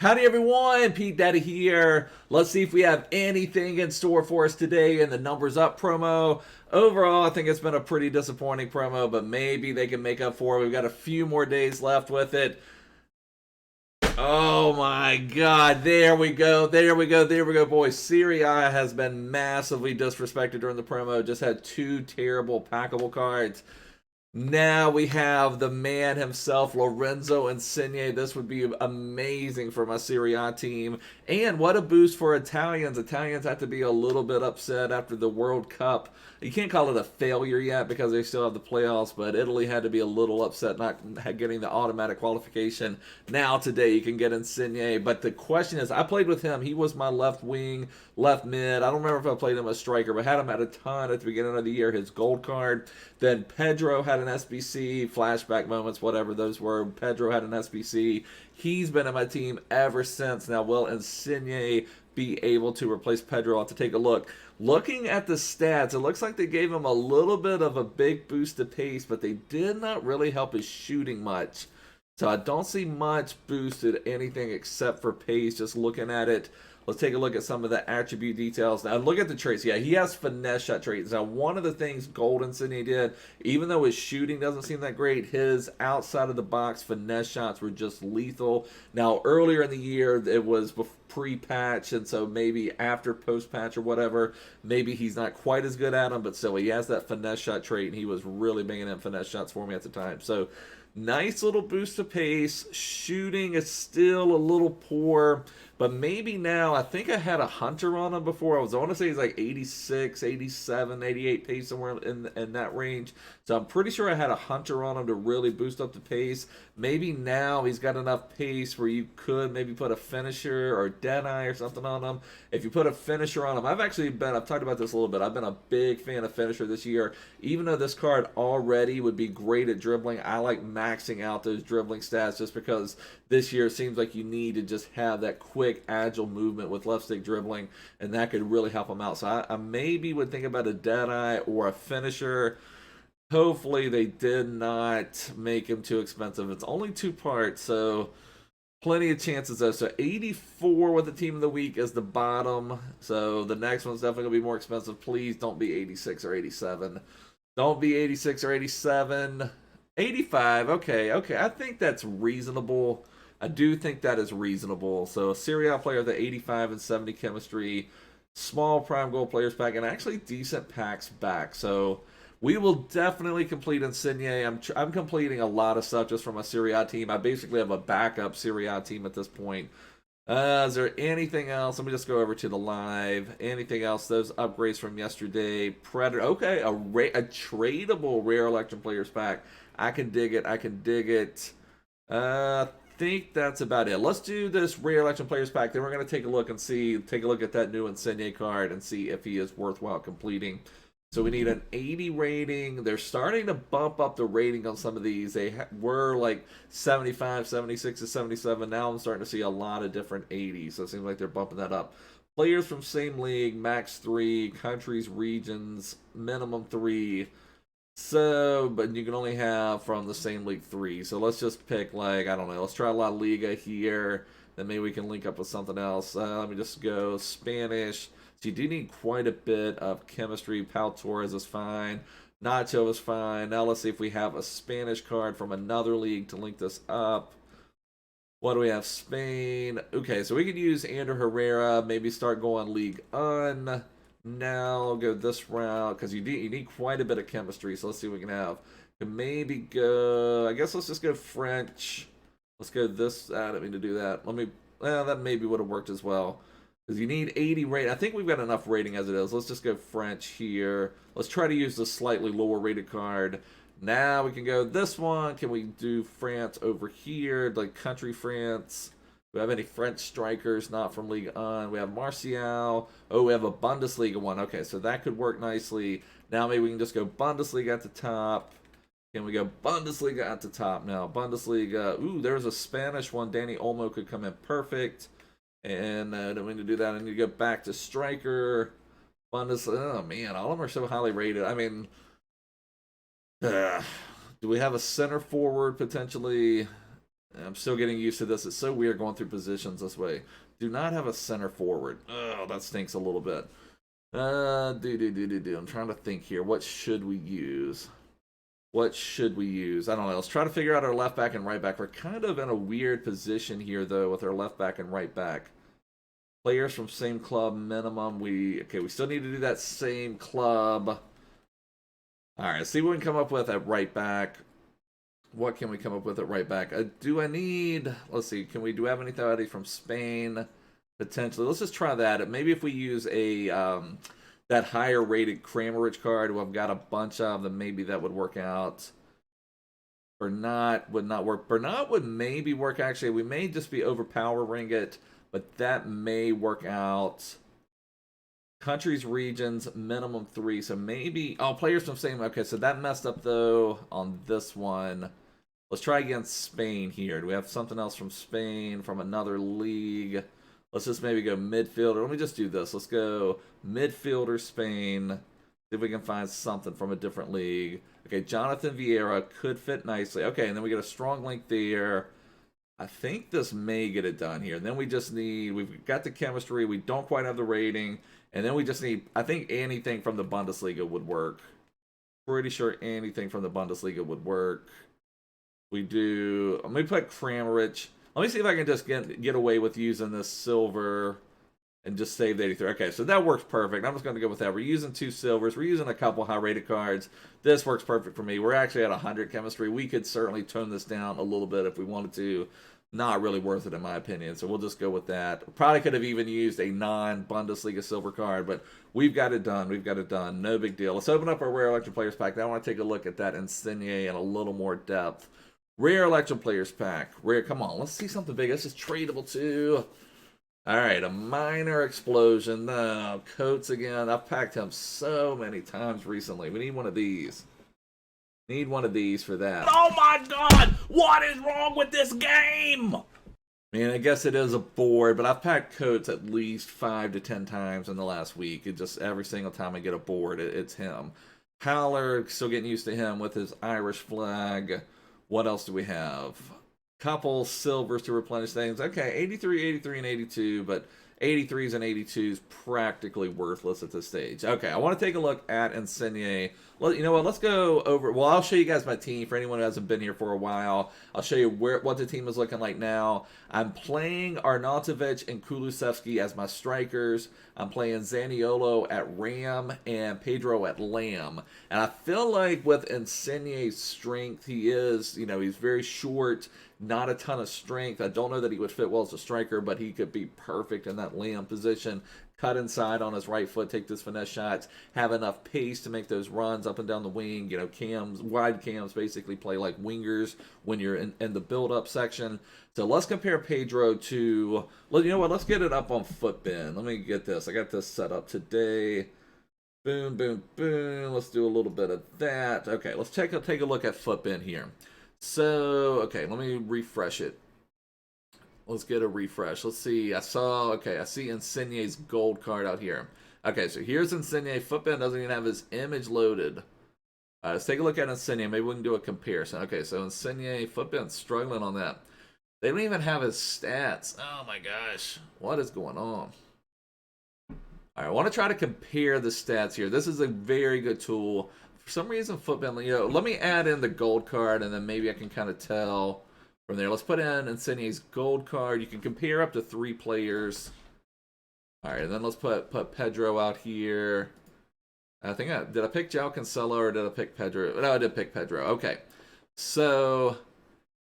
Howdy everyone, Pete Daddy here. Let's see if we have anything in store for us today in the Numbers Up promo. Overall, I think it's been a pretty disappointing promo, but maybe they can make up for it. We've got a few more days left with it. Oh my god, there we go, boys. Serie A has been massively disrespected during the promo. Just had two terrible packable cards. Now we have the man himself, Lorenzo Insigne. This would be amazing for my Serie A team. And what a boost for Italians. Italians have to be a little bit upset after the World Cup. You can't call it a failure yet because they still have the playoffs, but Italy had to be a little upset not getting the automatic qualification. Now today you can get Insigne. But the question is, I played with him. He was my left wing, left mid. I don't remember if I played him as striker, but had him at a ton at the beginning of the year. His gold card. Then Pedro had an SBC, flashback moments, whatever those were. Pedro had an SBC. He's been in my team ever since. Now, will Insigne be able to replace Pedro? I'll have to take a look. Looking at the stats, it looks like they gave him a little bit of a big boost to pace, but they did not really help his shooting much. So I don't see much boosted anything except for pace, just looking at it. Let's take a look at some of the attribute details. Now, look at the traits. Yeah, he has finesse shot traits. Now, one of the things Golden Sydney did, even though his shooting doesn't seem that great, his outside of the box finesse shots were just lethal. Now, earlier in the year, it was pre-patch, and so maybe after post-patch or whatever, maybe he's not quite as good at them, but still, he has that finesse shot trait, and he was really banging in finesse shots for me at the time. So, nice little boost of pace. Shooting is still a little poor. But maybe now, I think I had a Hunter on him before. I want to say he's like 86, 87, 88 pace, somewhere in that range. So I'm pretty sure I had a Hunter on him to really boost up the pace. Maybe now he's got enough pace where you could maybe put a finisher or Deadeye or something on him. If you put a finisher on him, I've talked about this a little bit. I've been a big fan of finisher this year. Even though this card already would be great at dribbling, I like maxing out those dribbling stats just because this year it seems like you need to just have that quick, agile movement with left stick dribbling, and that could really help him out. So I maybe would think about a Deadeye or a finisher. Hopefully they did not make him too expensive. It's only two parts, so plenty of chances though. So 84 with the team of the week is the bottom. So the next one's definitely gonna be more expensive. Please don't be 86 or 87. Don't be 86 or 87. 85. Okay, okay. I think that's reasonable. I do think that is reasonable. So a Serie A player with the 85 and 70 chemistry, small prime goal players pack, and actually decent packs back. So we will definitely complete Insigne. I'm completing a lot of stuff just from a Serie A team. I basically have a backup Serie A team at this point. Is there anything else? Let me just go over to the live. Anything else? Those upgrades from yesterday. Predator. Okay, a tradable rare Electrum Players pack. I can dig it. I can dig it. I think that's about it. Let's do this rare Electrum Players pack. Then we're going to take a look and see. Take a look at that new Insigne card and see if he is worthwhile completing. So we need an 80 rating. They're starting to bump up the rating on some of these. They were like 75, 76 to 77. Now I'm starting to see a lot of different 80s. So it seems like they're bumping that up. Players from same league, max 3, countries, regions, minimum 3. So, but you can only have from the same league 3. So let's just pick like, I don't know, let's try La Liga here. Then maybe we can link up with something else. Let me just go Spanish. So you do need quite a bit of chemistry. Pau Torres is fine. Nacho is fine. Now let's see if we have a Spanish card from another league to link this up. What do we have? Spain. Okay, so we could use Ander Herrera. Maybe start going League On. Now I'll go this route because you need quite a bit of chemistry. So let's see what we can have. Can maybe go. I guess let's just go French. Let's go this. I didn't mean to do that. Let me. Well, that maybe would have worked as well. Because you need 80 rating. I think we've got enough rating as it is. Let's just go French here. Let's try to use the slightly lower rated card. Now we can go this one. Can we do France over here? Like country France. Do we have any French strikers not from Ligue 1? We have Martial. Oh, we have a Bundesliga one. Okay, so that could work nicely. Now maybe we can just go Bundesliga at the top. Can we go Bundesliga at the top now? Bundesliga. Ooh, there's a Spanish one. Danny Olmo could come in perfect. And I don't mean to do that. I need to go back to striker. Bundesliga. Oh, man. All of them are so highly rated. I mean, do we have a center forward potentially? I'm still getting used to this. It's so weird going through positions this way. Do not have a center forward. Oh, that stinks a little bit. I'm trying to think here. What should we use? What should we use? I don't know. Let's try to figure out our left back and right back. We're kind of in a weird position here, though, with our left back and right back. Players from same club minimum. We still need to do that same club. All right, see what we can come up with at right back. What can we come up with at right back? Do I need... Let's see. Do we have anybody from Spain? Potentially. Let's just try that. Maybe if we use a that higher rated Kramaric card, who I've got a bunch of, then maybe that would work out. Bernat would not work. Bernat would maybe work, actually. We may just be overpowering it, but that may work out. Countries, regions, minimum 3. So maybe... Oh, players from same... Okay, so that messed up, though, on this one. Let's try against Spain here. Do we have something else from Spain, from another league? Let's just maybe go midfielder. Let me just do this. Let's go midfielder Spain. See if we can find something from a different league. Okay, Jonathan Vieira could fit nicely. Okay, and then we get a strong link there. I think this may get it done here. And then we just need... We've got the chemistry. We don't quite have the rating. And then we just need... I think anything from the Bundesliga would work. Pretty sure anything from the Bundesliga would work. We do... Let me put Kramaric. Let me see if I can just get away with using this silver and just save the 83. Okay, so that works perfect. I'm just going to go with that. We're using 2 silvers. We're using a couple high-rated cards. This works perfect for me. We're actually at 100 chemistry. We could certainly tone this down a little bit if we wanted to. Not really worth it, in my opinion, so we'll just go with that. Probably could have even used a non-Bundesliga silver card, but we've got it done. We've got it done. No big deal. Let's open up our Rare Electrum Players Pack. Now I want to take a look at that Insigne in a little more depth. Rare Electrum Players Pack. Rare, come on. Let's see something big. This is tradable, too. All right, a minor explosion. No, Coates again. I've packed him so many times recently. We need one of these. Need one of these for that. Oh my god! What is wrong with this game? I mean, I guess it is a board, but I've packed Coates at least 5 to 10 times in the last week. It just every single time I get a board, it's him. Haller, still getting used to him with his Irish flag. What else do we have? Couple silvers to replenish things. Okay, 83, 83, and 82, but 83s and 82s practically worthless at this stage. Okay, I want to take a look at Insigne. Well, you know what? Let's go over. Well, I'll show you guys my team for anyone who hasn't been here for a while. I'll show you what the team is looking like now. I'm playing Arnautovic and Kulusevski as my strikers. I'm playing Zaniolo at Ram and Pedro at Lamb. And I feel like with Insigne's strength, he's very short. Not a ton of strength. I don't know that he would fit well as a striker, but he could be perfect in that Lamb position. Cut inside on his right foot, take those finesse shots, have enough pace to make those runs up and down the wing. Wide cams basically play like wingers when you're in the build-up section. So let's compare Pedro to, you know what, let's get it up on Footbin. Let me get this. I got this set up today. Boom, boom, boom. Let's do a little bit of that. Okay, let's take a look at Footbin here. So, okay, let me refresh it. Let's get a refresh. Let's see. I see Insigne's gold card out here. Okay, so here's Insigne. Footbin doesn't even have his image loaded. Let's take a look at Insigne. Maybe we can do a comparison. Okay, so Insigne, Footbin's struggling on that. They don't even have his stats. Oh my gosh. What is going on? All right, I want to try to compare the stats here. This is a very good tool. For some reason, Footbin, let me add in the gold card, and then maybe I can kind of tell from there. Let's put in Insigne's gold card. You can compare up to 3 players. All right, and then let's put Pedro out here. I think did I pick João Cancelo or did I pick Pedro? No, I did pick Pedro. Okay, so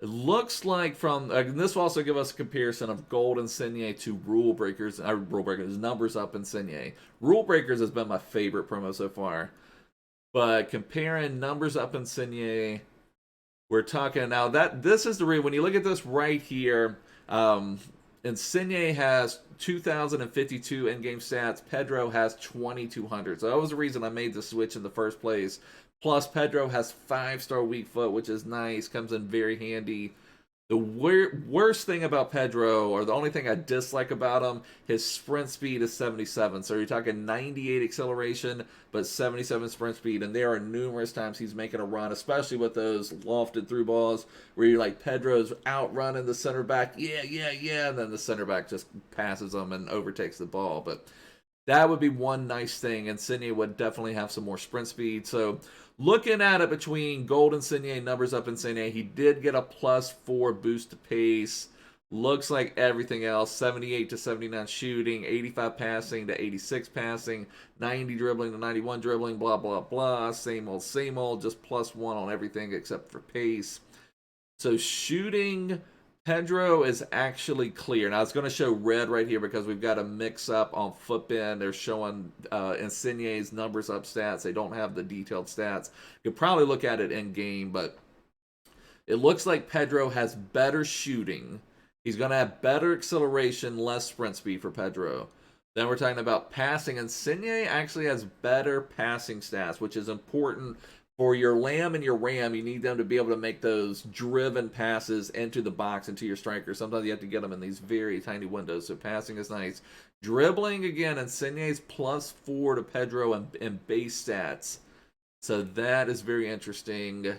it looks like this will also give us a comparison of gold Insigne to Rulebreakers numbers up Insigne. Rulebreakers has been my favorite promo so far. But comparing numbers up Insigne, we're talking now this is the real. When you look at this right here, Insigne has 2,052 in-game stats. Pedro has 2,200. So that was the reason I made the switch in the first place. Plus, Pedro has 5-star weak foot, which is nice. Comes in very handy. The worst thing about Pedro, or the only thing I dislike about him, his sprint speed is 77. So you're talking 98 acceleration, but 77 sprint speed. And there are numerous times he's making a run, especially with those lofted through balls, where you're like, Pedro's outrunning the center back. Yeah, yeah, yeah. And then the center back just passes him and overtakes the ball. But that would be one nice thing. Insigne would definitely have some more sprint speed. So looking at it between Gold Insigne, numbers up Insigne, he did get a +4 boost to pace. Looks like everything else, 78 to 79 shooting, 85 passing to 86 passing, 90 dribbling to 91 dribbling, blah, blah, blah. Same old, just +1 on everything except for pace. So shooting, Pedro is actually clear. Now, it's going to show red right here because we've got a mix-up on Footbin. They're showing Insigne's numbers up stats. They don't have the detailed stats. You could probably look at it in-game, but it looks like Pedro has better shooting. He's going to have better acceleration, less sprint speed for Pedro. Then we're talking about passing. Insigne actually has better passing stats, which is important. For your lamb and your ram, you need them to be able to make those driven passes into the box, into your striker. Sometimes you have to get them in these very tiny windows, so passing is nice. Dribbling, again, Insigne's +4 to Pedro in base stats. So that is very interesting.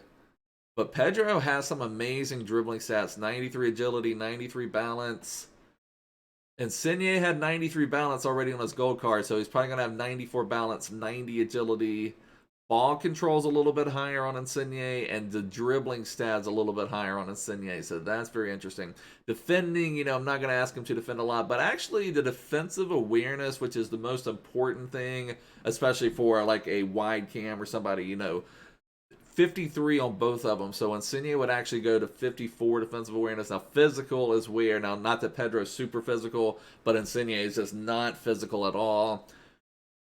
But Pedro has some amazing dribbling stats. 93 agility, 93 balance. Insigne had 93 balance already on his gold card, so he's probably going to have 94 balance, 90 agility. Ball control's a little bit higher on Insigne, and the dribbling stats a little bit higher on Insigne, so that's very interesting. Defending, I'm not going to ask him to defend a lot, but actually the defensive awareness, which is the most important thing, especially for like a wide cam or somebody, 53 on both of them, so Insigne would actually go to 54 defensive awareness. Now, physical is where, now not that Pedro's super physical, but Insigne is just not physical at all.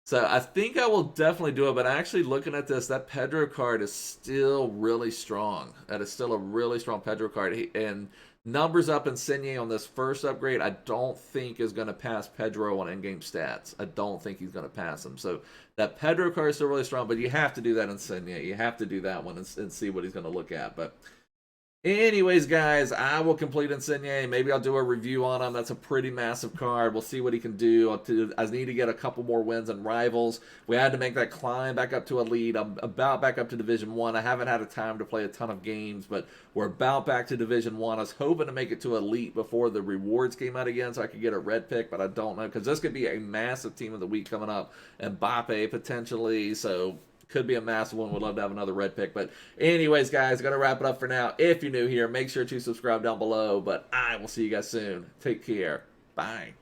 So I think I will definitely do it, but actually looking at this, that Pedro card is still really strong. That is still a really strong Pedro card. And numbers up Insigne on this first upgrade, I don't think is going to pass Pedro on in-game stats. I don't think he's going to pass him. So that Pedro card is still really strong, but you have to do that Insigne. You have to do that one and see what he's going to look at. But anyways, guys, I will complete Insigne. Maybe I'll do a review on him. That's a pretty massive card. We'll see what he can do. I need to get a couple more wins and rivals. We had to make that climb back up to Elite. I'm about back up to Division 1. I haven't had a time to play a ton of games, but we're about back to Division 1. I was hoping to make it to Elite before the rewards came out again so I could get a red pick, but I don't know because this could be a massive team of the week coming up. Mbappe potentially, so could be a massive one. Would love to have another red pick. But anyways, guys, going to wrap it up for now. If you're new here, make sure to subscribe down below. But I will see you guys soon. Take care. Bye.